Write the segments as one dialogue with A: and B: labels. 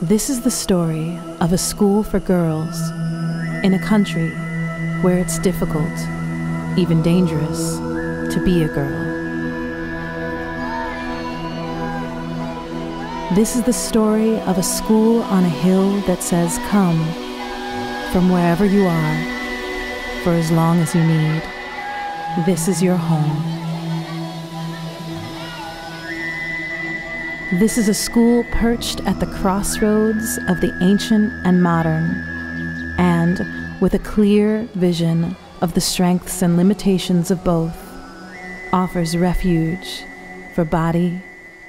A: This is the story of a school for girls in a country where it's difficult, even dangerous, to be a girl. This is the story of a school on a hill that says, "Come from wherever you are, for as long as you need. This is your home." This is a school perched at the crossroads of the ancient and modern, and with a clear vision of the strengths and limitations of both, offers refuge for body,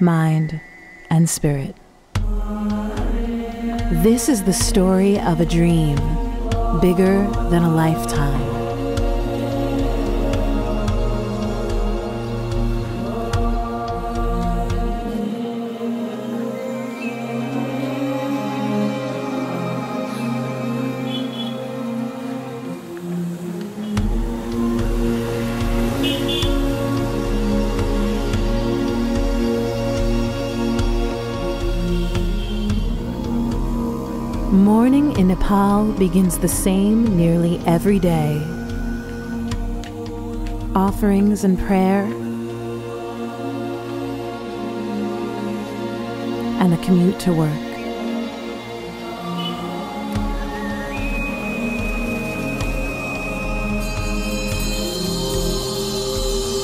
A: mind, and spirit. This is the story of a dream, bigger than a lifetime. Morning in Nepal begins the same nearly every day. Offerings and prayer, and the commute to work.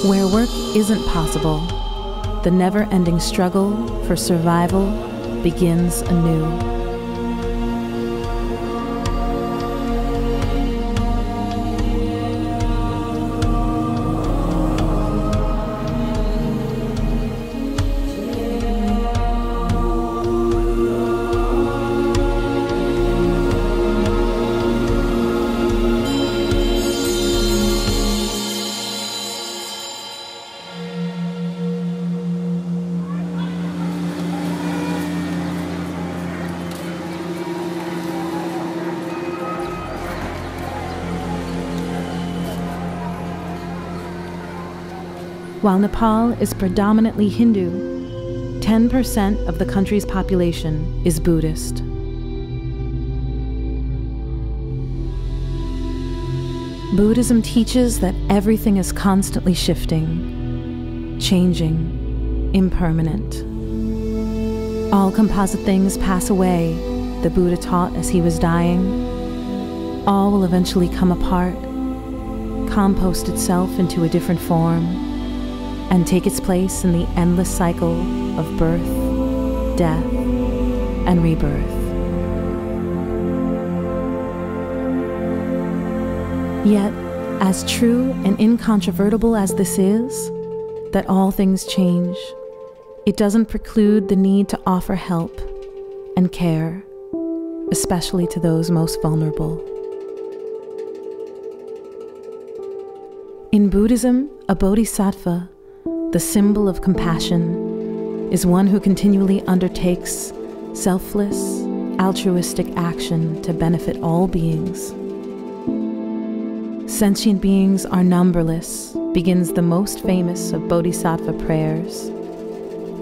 A: Where work isn't possible, the never-ending struggle for survival begins anew. While Nepal is predominantly Hindu, 10% of the country's population is Buddhist. Buddhism teaches that everything is constantly shifting, changing, impermanent. All composite things pass away, the Buddha taught as he was dying. All will eventually come apart, compost itself into a different form, and take its place in the endless cycle of birth, death, and rebirth. Yet, as true and incontrovertible as this is, that all things change, it doesn't preclude the need to offer help and care, especially to those most vulnerable. In Buddhism, a bodhisattva, the symbol of compassion, is one who continually undertakes selfless, altruistic action to benefit all beings. Sentient beings are numberless, begins the most famous of bodhisattva prayers.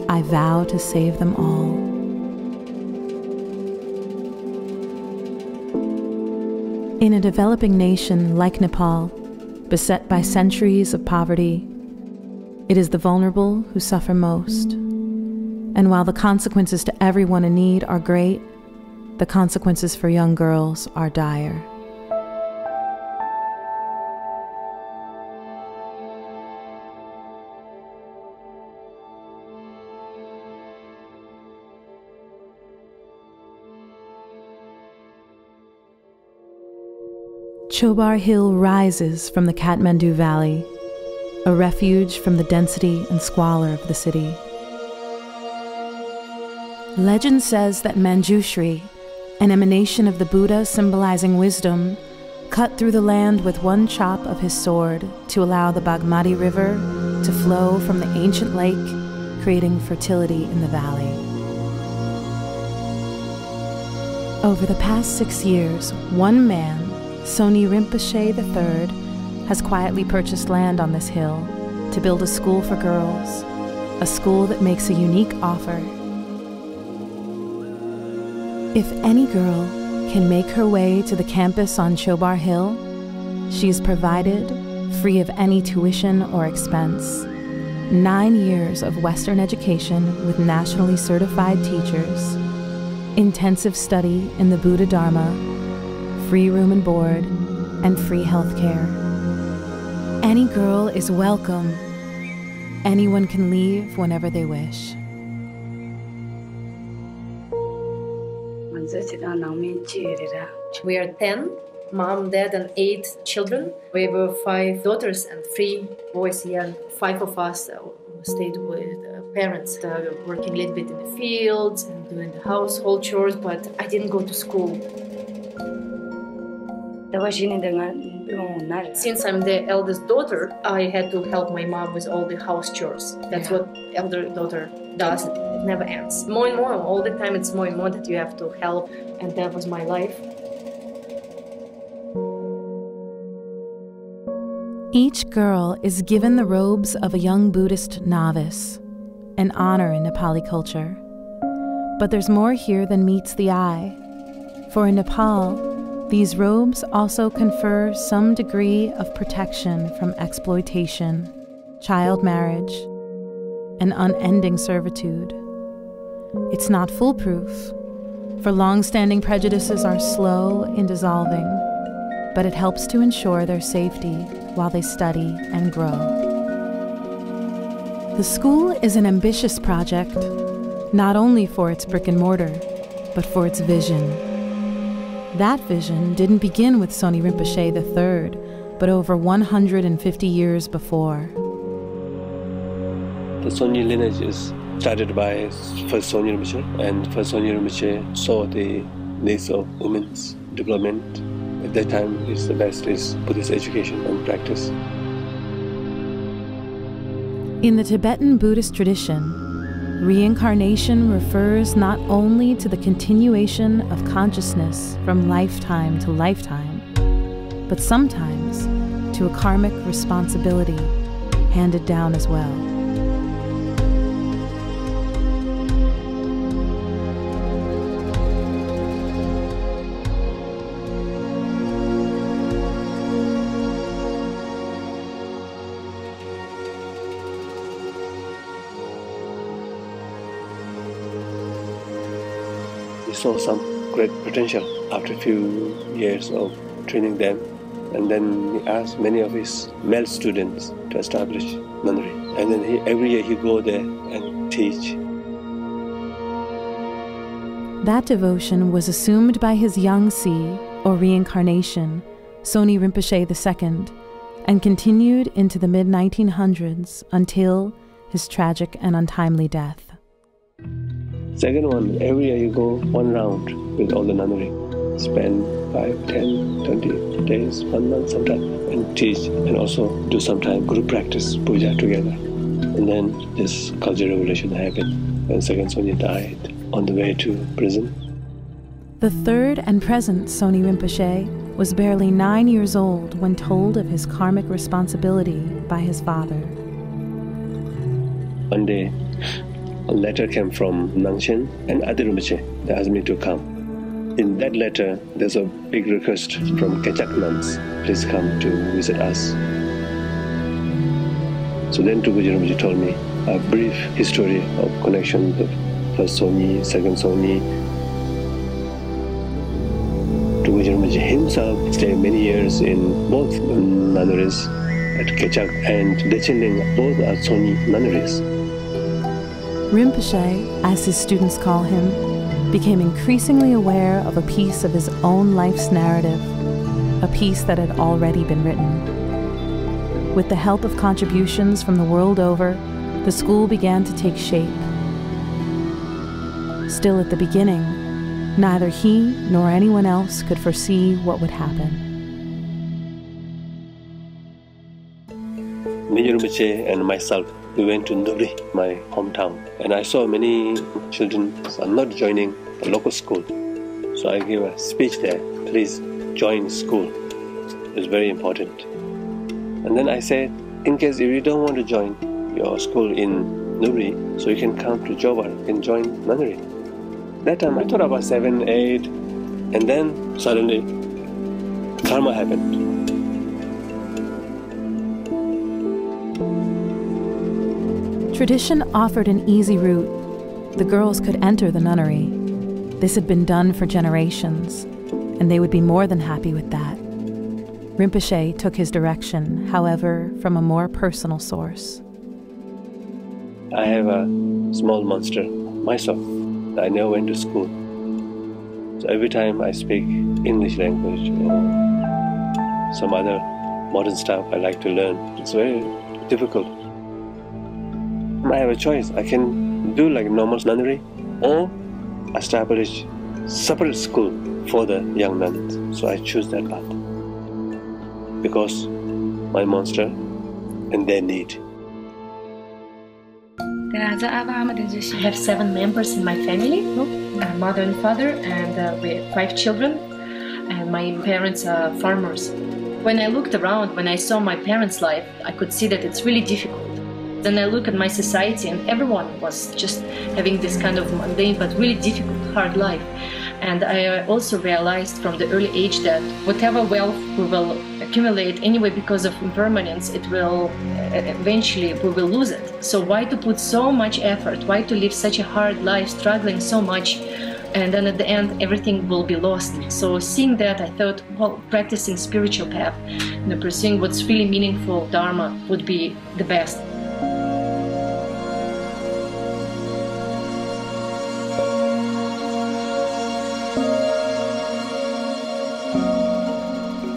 A: I vow to save them all. In a developing nation like Nepal, beset by centuries of poverty, it is the vulnerable who suffer most. And while the consequences to everyone in need are great, the consequences for young girls are dire. Chobar Hill rises from the Kathmandu Valley, a refuge from the density and squalor of the city. Legend says that Manjushri, an emanation of the Buddha symbolizing wisdom, cut through the land with one chop of his sword to allow the Bagmati River to flow from the ancient lake, creating fertility in the valley. Over the past 6 years, one man, Soni Rinpoche III, has quietly purchased land on this hill to build a school for girls, a school that makes a unique offer. If any girl can make her way to the campus on Chobar Hill, she is provided, free of any tuition or expense, 9 years of Western education with nationally certified teachers, intensive study in the Buddha Dharma, free room and board, and free health care. Any girl is welcome. Anyone can leave whenever they wish.
B: We are 10, mom, dad, and 8 children. We were 5 daughters and 3 boys here. And 5 of us stayed with parents, working a little bit in the fields and doing the household chores, but I didn't go to school. Since I'm the eldest daughter, I had to help my mom with all the house chores. That's what elder daughter does. It never ends. More and more, all the time it's more and more that you have to help, and that was my life.
A: Each girl is given the robes of a young Buddhist novice, an honor in Nepali culture. But there's more here than meets the eye. For in Nepal, these robes also confer some degree of protection from exploitation, child marriage, and unending servitude. It's not foolproof, for long-standing prejudices are slow in dissolving, but it helps to ensure their safety while they study and grow. The school is an ambitious project, not only for its brick and mortar, but for its vision. That vision didn't begin with措尼Rinpoche III, but over 150 years before.
C: The措尼lineage is started by first措尼Rinpoche, and first措尼Rinpoche saw the needs of women's development. At that time, it's the best is Buddhist education and practice.
A: In the Tibetan Buddhist tradition, reincarnation refers not only to the continuation of consciousness from lifetime to lifetime, but sometimes to a karmic responsibility handed down as well.
C: We saw some great potential after a few years of training them, and then he asked many of his male students to establish nunnery. And then every year he go there and teach.
A: That devotion was assumed by his young C, or reincarnation,措尼Rinpoche II, and continued into the mid-1900s until his tragic and untimely death.
C: Second one, every year you go one round with all the nunnery. Spend 5, 10, 20 days, 1 month sometime, and teach, and also do some time group practice, puja together. And then this cultural revolution happened when second Sonia died on the way to prison.
A: The third and present措尼Rinpoche was barely 9 years old when told of his karmic responsibility by his father.
C: One day, a letter came from Nangshen and Adi Rinpoche. They asked me to come. In that letter, there's a big request from Kechak nuns. Please come to visit us. So then Tuguji Rinpoche told me a brief history of connection with first Soni, second Soni. Tuguji Rinpoche himself stayed many years in both nunneries at Kechak and Dechenling. Both are Soni nunneries.
A: Rinpoche, as his students call him, became increasingly aware of a piece of his own life's narrative, a piece that had already been written. With the help of contributions from the world over, the school began to take shape. Still at the beginning, neither he nor anyone else could foresee what would happen.
C: Major Rinpoche and myself, we went to Nubri, my hometown, and I saw many children are not joining the local school. So I gave a speech there, please join school. It's very important. And then I said, in case if you don't want to join your school in Nubri, so you can come to Jobar and join nunnery. That time I thought I was 7, 8, and then suddenly karma happened.
A: Tradition offered an easy route. The girls could enter the nunnery. This had been done for generations, and they would be more than happy with that. Rinpoche took his direction, however, from a more personal source.
C: I have a small monster myself. I never went to school. So every time I speak English language or some other modern stuff I like to learn, it's very difficult. I have a choice. I can do like a normal nunnery or establish separate school for the young nuns. So I choose that path because my monster and their need.
B: I have 7 members in my family, mother and father, and we have 5 children, and my parents are farmers. When I looked around, when I saw my parents' life, I could see that it's really difficult. Then I look at my society, and everyone was just having this kind of mundane but really difficult, hard life. And I also realized from the early age that whatever wealth we will accumulate anyway because of impermanence, it will eventually we will lose it. So why to put so much effort? Why to live such a hard life, struggling so much, and then at the end everything will be lost? So seeing that, I thought, well, practicing spiritual path, pursuing what's really meaningful, Dharma, would be the best.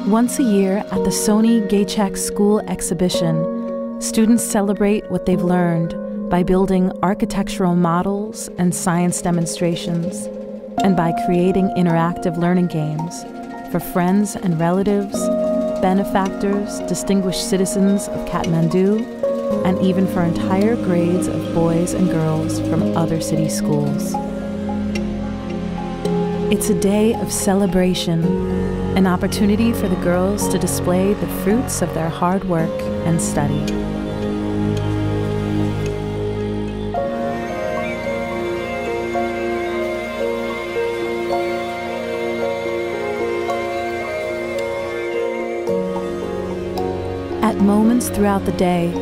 A: Once a year at the Sony Gaychek School exhibition, students celebrate what they've learned by building architectural models and science demonstrations, and by creating interactive learning games for friends and relatives, benefactors, distinguished citizens of Kathmandu, and even for entire grades of boys and girls from other city schools. It's a day of celebration, an opportunity for the girls to display the fruits of their hard work and study. At moments throughout the day,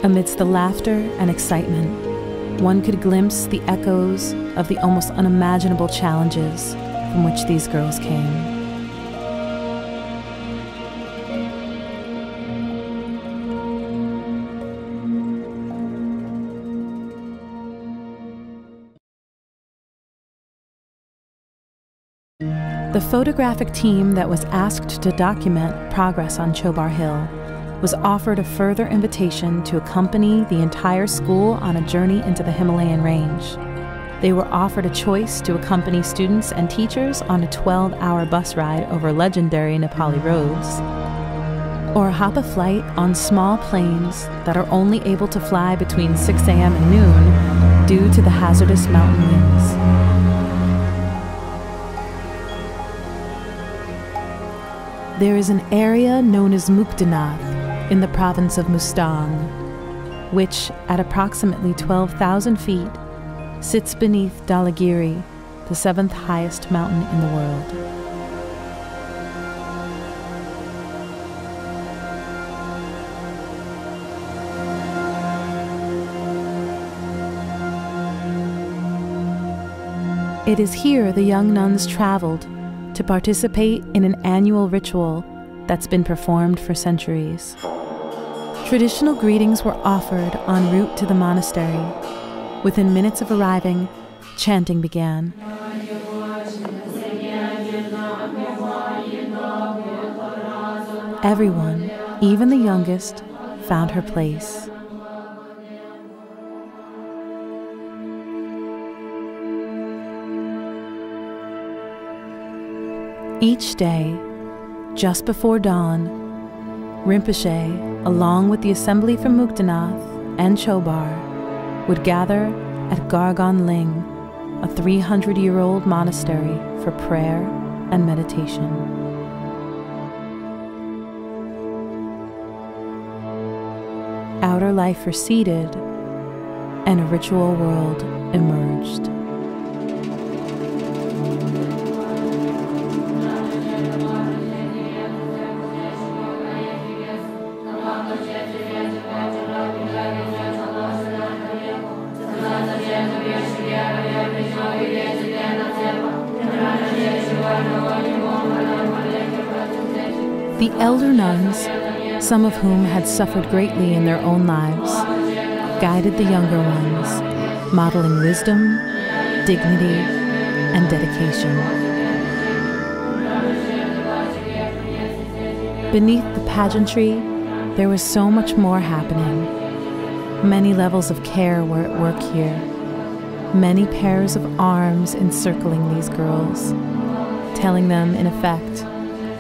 A: amidst the laughter and excitement, one could glimpse the echoes of the almost unimaginable challenges from which these girls came. The photographic team that was asked to document progress on Chobar Hill was offered a further invitation to accompany the entire school on a journey into the Himalayan range. They were offered a choice to accompany students and teachers on a 12-hour bus ride over legendary Nepali roads, or hop a flight on small planes that are only able to fly between 6 a.m. and noon due to the hazardous mountain winds. There is an area known as Muktanath in the province of Mustang, which, at approximately 12,000 feet, sits beneath Dhalagiri, the 7th highest mountain in the world. It is here the young nuns traveled to participate in an annual ritual that's been performed for centuries. Traditional greetings were offered en route to the monastery. Within minutes of arriving, chanting began. Everyone, even the youngest, found her place. Each day, just before dawn, Rinpoche, along with the assembly from Muktanath and Chobar, would gather at Gargon Ling, a 300-year-old monastery, for prayer and meditation. Outer life receded, and a ritual world emerged. The elder nuns, some of whom had suffered greatly in their own lives, guided the younger ones, modeling wisdom, dignity, and dedication. Beneath the pageantry, there was so much more happening. Many levels of care were at work here. Many pairs of arms encircling these girls, telling them, in effect,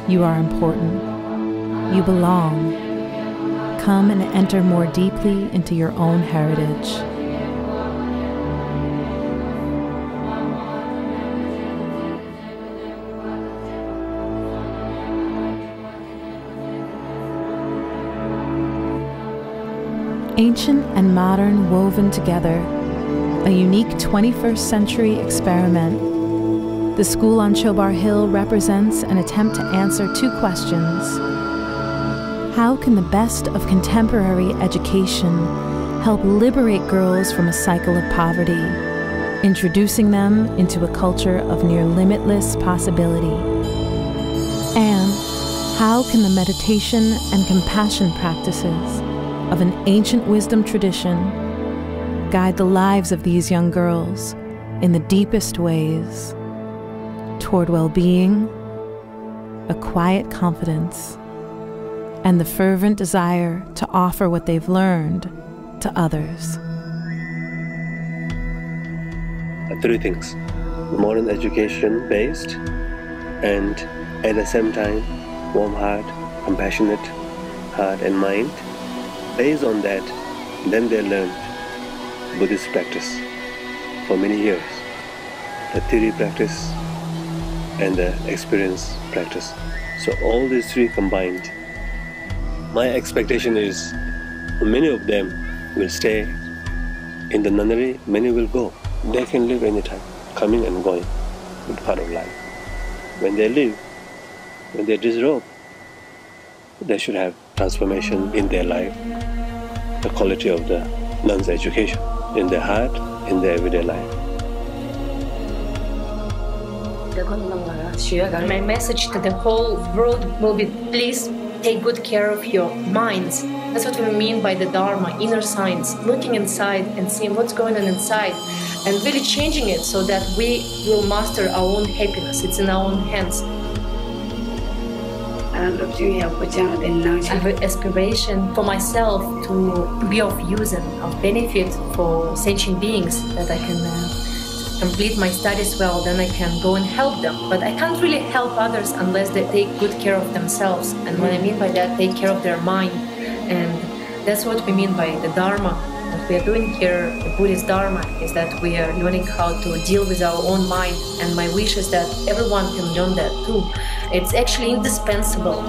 A: you are important. You belong. Come and enter more deeply into your own heritage. Ancient and modern woven together, a unique 21st century experiment, the school on Chobar Hill represents an attempt to answer two questions. How can the best of contemporary education help liberate girls from a cycle of poverty, introducing them into a culture of near limitless possibility? And how can the meditation and compassion practices of an ancient wisdom tradition guide the lives of these young girls in the deepest ways toward well-being, a quiet confidence, and the fervent desire to offer what they've learned to others?
C: Three things: modern education based, and at the same time warm heart, compassionate heart and mind. Based on that, then they learned Buddhist practice for many years, the theory practice and the experience practice. So all these three combined, my expectation is many of them will stay in the nunnery, many will go. They can live anytime, coming and going, it's part of life. When they live, when they disrobe, they should have transformation in their life, the quality of the nun's education, in their heart, in their everyday life.
B: My message to the whole world will be, please take good care of your minds. That's what we mean by the Dharma, inner science, looking inside and seeing what's going on inside and really changing it so that we will master our own happiness. It's in our own hands. I have an aspiration for myself to be of use and of benefit for sentient beings, that I can complete my studies well, then I can go and help them. But I can't really help others unless they take good care of themselves. And what I mean by that, take care of their mind. And that's what we mean by the Dharma. What we are doing here, the Buddhist Dharma, is that we are learning how to deal with our own mind. And my wish is that everyone can learn that too. It's actually indispensable.